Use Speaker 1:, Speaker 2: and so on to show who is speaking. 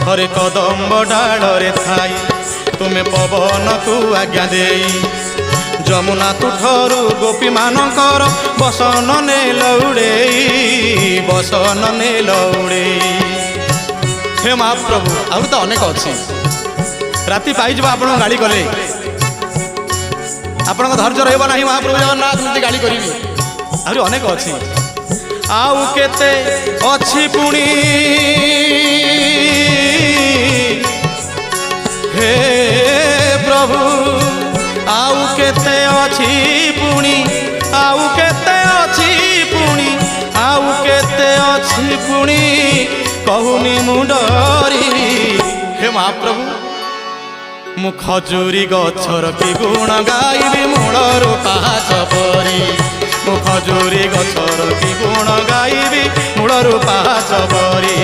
Speaker 1: हरे कदम्ब डाड़े Thai तुमे पवन को आज्ञा दे जमुना तुठरू गोपी मानकर बसन ने लौड़े बसन ने लौड़े। हे महाप्रभु आहुरी तो अनेक अच्छी राति पाई आप गाड़ी कले आपण धैर्य रहा ना महाप्रभु जगन्नाथ गाड़ी करी आहरी अनेक अच्छी आउ केते अच्छी पुणी हे प्रभु आउ केते अच्छी पुणी आउ केते अच्छी पुणी आउ केते अच्छी पुणी कहूनी मुंडरी। हे महाप्रभु मु खजूरी गछर कि गुण गाइबी मूलर पाहाच परी मु खजूरी गछर कि गुण गाइबी मूलर पाहाच परी।